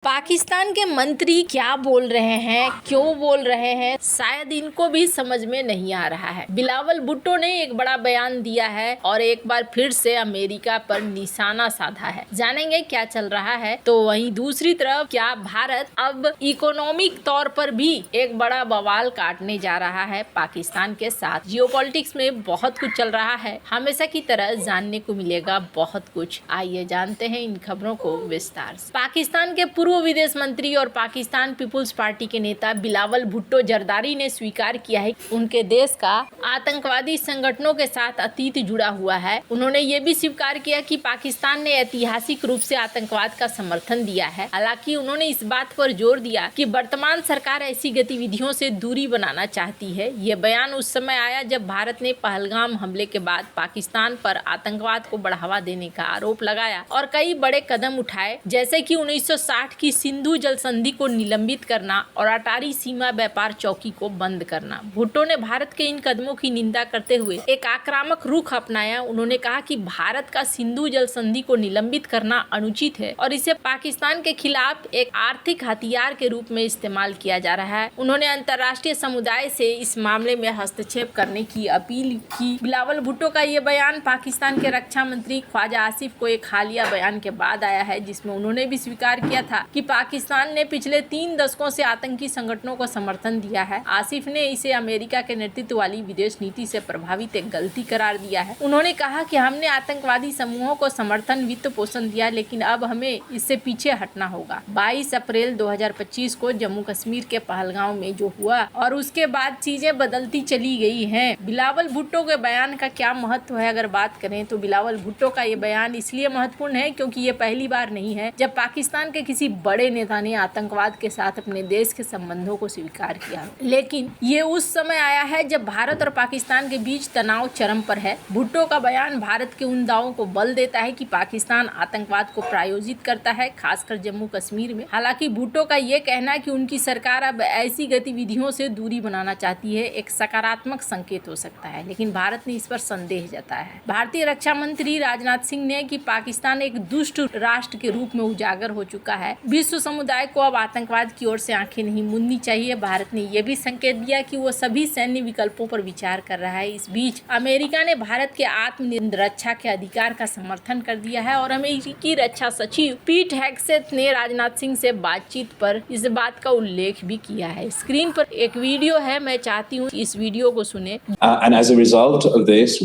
पाकिस्तान के मंत्री क्या बोल रहे हैं, क्यों बोल रहे हैं, शायद इनको भी समझ में नहीं आ रहा है। बिलावल भुट्टो ने एक बड़ा बयान दिया है और एक बार फिर से अमेरिका पर निशाना साधा है। जानेंगे क्या चल रहा है। तो वहीं दूसरी तरफ क्या भारत अब इकोनॉमिक तौर पर भी एक बड़ा बवाल काटने जा रहा है पाकिस्तान के साथ। जियोपॉलिटिक्स में बहुत कुछ चल रहा है, हमेशा की तरह जानने को मिलेगा बहुत कुछ। आइए जानते हैं इन खबरों को विस्तार से। पाकिस्तान के पूर्व विदेश मंत्री और पाकिस्तान पीपुल्स पार्टी के नेता बिलावल भुट्टो जरदारी ने स्वीकार किया है कि उनके देश का आतंकवादी संगठनों के साथ अतीत जुड़ा हुआ है। उन्होंने ये भी स्वीकार किया कि पाकिस्तान ने ऐतिहासिक रूप से आतंकवाद का समर्थन दिया है। हालांकि उन्होंने इस बात पर जोर दिया कि वर्तमान सरकार ऐसी गतिविधियों से दूरी बनाना चाहती है। ये बयान उस समय आया जब भारत ने पहलगाम हमले के बाद पाकिस्तान पर आतंकवाद को बढ़ावा देने का आरोप लगाया और कई बड़े कदम उठाए, जैसे कि 1960 की सिंधु जल संधि को निलंबित करना और अटारी सीमा व्यापार चौकी को बंद करना। भुट्टो ने भारत के इन कदमों की निंदा करते हुए एक आक्रामक रुख अपनाया। उन्होंने कहा कि भारत का सिंधु जल संधि को निलंबित करना अनुचित है और इसे पाकिस्तान के खिलाफ एक आर्थिक हथियार के रूप में इस्तेमाल किया जा रहा है। उन्होंने अंतर्राष्ट्रीय समुदाय से इस मामले में हस्तक्षेप करने की अपील की। बिलावल भुट्टो का ये बयान पाकिस्तान के रक्षा मंत्री ख्वाजा आसिफ को एक हालिया बयान के बाद आया है, जिसमें उन्होंने भी स्वीकार किया था कि पाकिस्तान ने पिछले 3 दशकों से आतंकी संगठनों को समर्थन दिया है। आसिफ ने इसे अमेरिका के नेतृत्व वाली विदेश नीति से प्रभावित एक गलती करार दिया है। उन्होंने कहा कि हमने आतंकवादी समूहों को समर्थन, वित्त पोषण दिया, लेकिन अब हमें इससे पीछे हटना होगा। 22 अप्रैल 2025 को जम्मू कश्मीर के पहलगाम में जो हुआ और उसके बाद चीजें बदलती चली गई हैं। बिलावल भुट्टो के बयान का क्या महत्व है अगर बात करें तो बिलावल भुट्टो का ये बयान इसलिए महत्वपूर्ण है क्योंकि ये पहली बार नहीं है जब पाकिस्तान के किसी बड़े नेता ने आतंकवाद के साथ अपने देश के संबंधों को स्वीकार किया, लेकिन ये उस समय आया है जब भारत और पाकिस्तान के बीच तनाव चरम पर है। भुट्टो का बयान भारत के उन दावों को बल देता है कि पाकिस्तान आतंकवाद को प्रायोजित करता है, खासकर जम्मू कश्मीर में। हालांकि भुट्टो का ये कहना है कि उनकी सरकार अब ऐसी गतिविधियों से दूरी बनाना चाहती है एक सकारात्मक संकेत हो सकता है, लेकिन भारत ने इस पर संदेह जताया है। भारतीय रक्षा मंत्री राजनाथ सिंह ने कि पाकिस्तान एक दुष्ट राष्ट्र के रूप में उजागर हो चुका है। विश्व समुदाय को अब आतंकवाद की ओर से आंखें नहीं मूंदनी चाहिए। भारत ने यह भी संकेत दिया कि वो सभी सैन्य विकल्पों पर विचार कर रहा है। इस बीच अमेरिका ने भारत के आत्मरक्षा के अधिकार का समर्थन कर दिया है और अमेरिकी रक्षा सचिव पीट हेग्सेथ ने राजनाथ सिंह से बातचीत पर इस बात का उल्लेख भी किया है। स्क्रीन पर एक वीडियो है, मैं चाहती हूँ इस वीडियो को सुने। And as a result of this,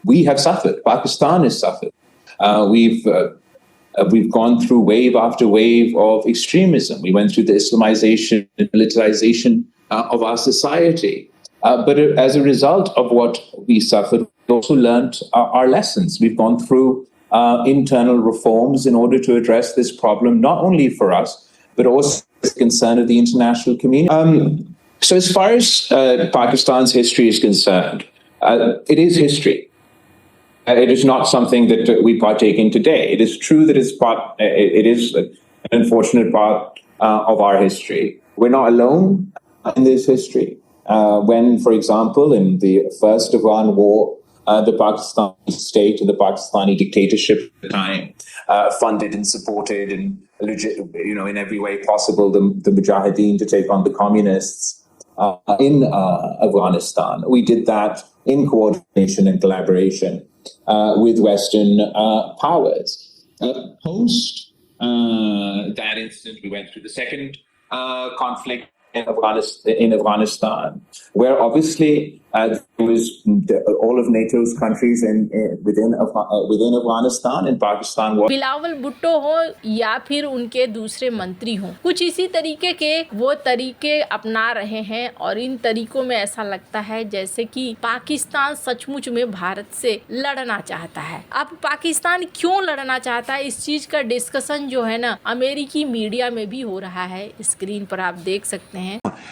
we have suffered. Pakistan has suffered. We've gone through wave after wave of extremism. We went through the Islamization and militarization of our society. But as a result of what we suffered, we also learned our lessons. We've gone through internal reforms in order to address this problem, not only for us, but also as a concern of the international community. So as far as Pakistan's history is concerned, it is history. It is not something that we partake in today. It is true that it is an unfortunate part of our history. We're not alone in this history. When, for example, in the first Afghan war, the Pakistani state and the Pakistani dictatorship at the time funded and supported and in every way possible the Mujahideen to take on the communists in Afghanistan. We did that in coordination and collaboration with Western powers. Post that incident, we went through the second conflict in Afghanistan, where obviously there was all of NATO's countries within Afghanistan, and Pakistan was. Bilawal Bhutto हो या फिर उनके दूसरे मंत्री हो, कुछ इसी तरीके के वो तरीके अपना रहे हैं और इन तरीकों में ऐसा लगता है जैसे कि पाकिस्तान सचमुच में भारत से लड़ना चाहता है। अब पाकिस्तान क्यों लड़ना चाहता है, इस चीज का डिस्कशन जो है ना अमेरिकी मीडिया में भी हो रहा है। स्क्रीन पर आप देख सकते हैं।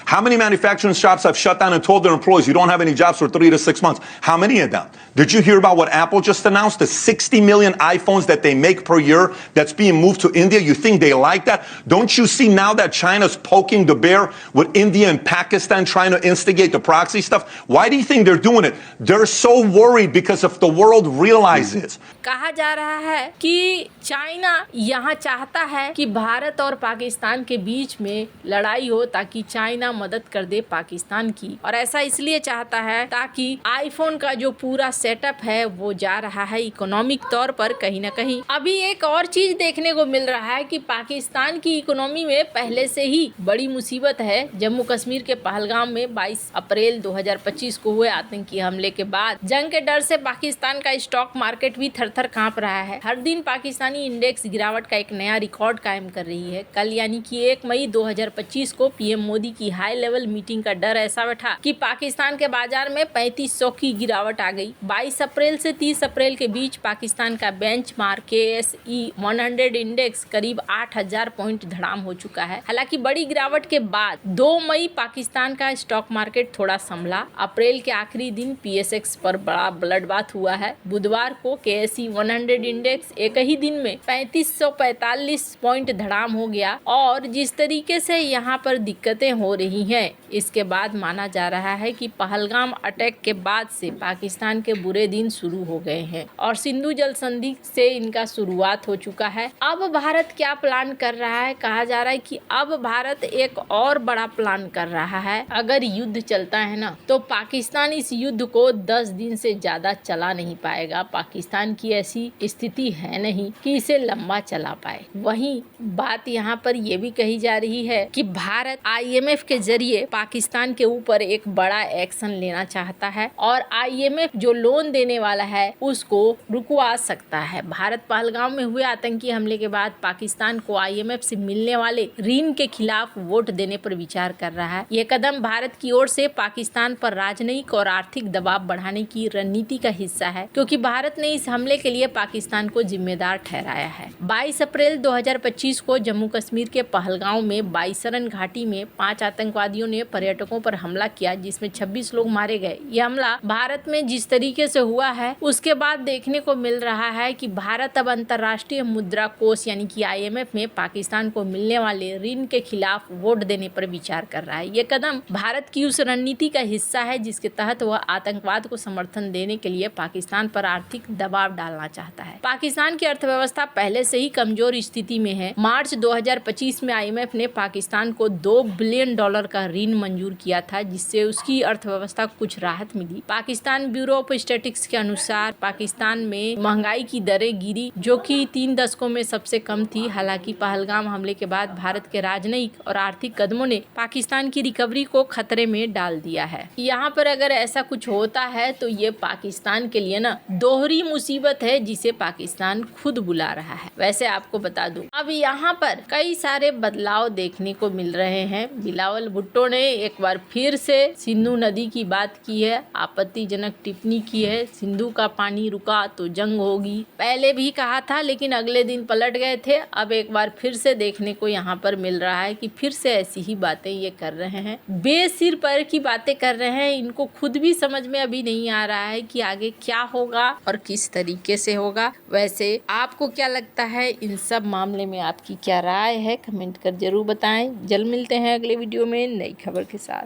How many manufacturing shops have shut down and told their employees you don't have any jobs for 3 to 6 months? How many of them? Did you hear about what Apple just announced? The 60 million iPhones that they make per year that's being moved to India. You think they like that? Don't you see now that China's poking the bear with India and Pakistan trying to instigate the proxy stuff? Why do you think they're doing it? They're so worried because if the world realizes कहा जा रहा है कि China यहाँ चाहता है कि भारत और पाकिस्तान के बीच में लड़ाई हो ताकि चाइना मदद कर दे पाकिस्तान की, और ऐसा इसलिए चाहता है ताकि आईफोन का जो पूरा सेटअप है वो जा रहा है इकोनॉमिक तौर पर कहीं ना कहीं। अभी एक और चीज देखने को मिल रहा है कि पाकिस्तान की इकोनॉमी में पहले से ही बड़ी मुसीबत है। जम्मू कश्मीर के पहलगाम में 22 अप्रैल 2025 को हुए आतंकी हमले के बाद जंग के डर से पाकिस्तान का स्टॉक मार्केट भी थर-थर कांप रहा है। हर दिन पाकिस्तानी इंडेक्स गिरावट का एक नया रिकॉर्ड कायम कर रही है। कल यानी कि 1 मई 2025 को पीएम मोदी की हाई लेवल मीटिंग का डर ऐसा बैठा कि पाकिस्तान के बाजार में 3500 की गिरावट आ गई। 22 अप्रैल से 30 अप्रैल के बीच पाकिस्तान का बेंचमार्क KSE 100 इंडेक्स करीब 8000 पॉइंट धड़ाम हो चुका है। हालांकि बड़ी गिरावट के बाद 2 मई पाकिस्तान का स्टॉक मार्केट थोड़ा संभला। अप्रैल के आखिरी दिन PSX पर बड़ा ब्लडबाथ हुआ है। बुधवार को KSE 100 इंडेक्स एक ही दिन में 3545 पॉइंट धड़ाम हो गया। और जिस तरीके से यहाँ पर दिक्कतें हो रही हैं, इसके बाद माना जा रहा है कि पहलगाम अटैक के बाद से पाकिस्तान के बुरे दिन शुरू हो गए हैं और सिंधु जल संधि से इनका शुरुआत हो चुका है। अब भारत क्या प्लान कर रहा है? कहा जा रहा है कि अब भारत एक और बड़ा प्लान कर रहा है। अगर युद्ध चलता है ना, तो पाकिस्तान इस युद्ध को 10 दिन से ज्यादा चला नहीं पाएगा। पाकिस्तान की ऐसी स्थिति है नहीं कि इसे लंबा चला पाए। वहीं बात यहाँ पर यह भी कही जा रही है कि भारत IMF के जरिए पाकिस्तान के ऊपर एक बड़ा एक्शन लेना चाहता है और IMF जो लोन देने वाला है उसको रुकवा सकता है। भारत पहलगाम में हुए आतंकी हमले के बाद पाकिस्तान को IMF से मिलने वाले ऋण के खिलाफ वोट देने पर विचार कर रहा है। यह कदम भारत की ओर से पाकिस्तान पर राजनयिक और आर्थिक दबाव बढ़ाने की रणनीति का हिस्सा है, क्योंकि भारत ने इस हमले के लिए पाकिस्तान को जिम्मेदार ठहराया है। 22 अप्रैल 2025 को जम्मू कश्मीर के पहलगाम में बाईसरन घाटी में 5 आतंकवादियों ने पर्यटकों पर हमला किया, जिसमें 26 लोग मारे गए। यह हमला भारत में जिस तरीके से हुआ है उसके बाद देखने को मिल रहा है कि भारत अब अंतर्राष्ट्रीय मुद्रा कोष यानी कि IMF में पाकिस्तान को मिलने वाले ऋण के खिलाफ वोट देने पर विचार कर रहा है। ये कदम भारत की उस रणनीति का हिस्सा है जिसके तहत वह आतंकवाद को समर्थन देने के लिए पाकिस्तान पर आर्थिक दबाव डालना चाहता है। पाकिस्तान की अर्थव्यवस्था पहले से ही कमजोर स्थिति में है। मार्च 2025 में IMF ने पाकिस्तान को $2 बिलियन का ऋण मंजूर किया था, जिससे उसकी अर्थव्यवस्था कुछ राहत मिली। पाकिस्तान ब्यूरो ऑफ स्टैटिस्टिक्स के अनुसार पाकिस्तान में महंगाई की दरें गिरी, जो कि 3 दशकों में सबसे कम थी। हालांकि पहलगाम हमले के बाद भारत के राजनयिक और आर्थिक कदमों ने पाकिस्तान की रिकवरी को खतरे में डाल दिया है। यहाँ पर अगर ऐसा कुछ होता है तो ये पाकिस्तान के लिए ना दोहरी मुसीबत है, जिसे पाकिस्तान खुद बुला रहा है। वैसे आपको बता दूं, अब यहाँ पर कई सारे बदलाव देखने को मिल रहे हैं। बिलावल भुट्टो ने एक बार फिर से सिंधु नदी की बात की है, आपत्तिजनक टिप्पणी की है। सिंधु का पानी रुका तो जंग होगी, पहले भी कहा था लेकिन अगले दिन पलट गए थे। अब एक बार फिर से देखने को यहाँ पर मिल रहा है कि फिर से ऐसी ही बातें ये कर रहे हैं, बेसिर पैर की बातें कर रहे हैं। इनको खुद भी समझ में अभी नहीं आ रहा है कि आगे क्या होगा और किस तरीके से होगा। वैसे आपको क्या लगता है इन सब मामले में? आपकी क्या राय है? कमेंट कर जरूर बताएं। जल्द मिलते हैं अगले वीडियो में नई खबर के साथ।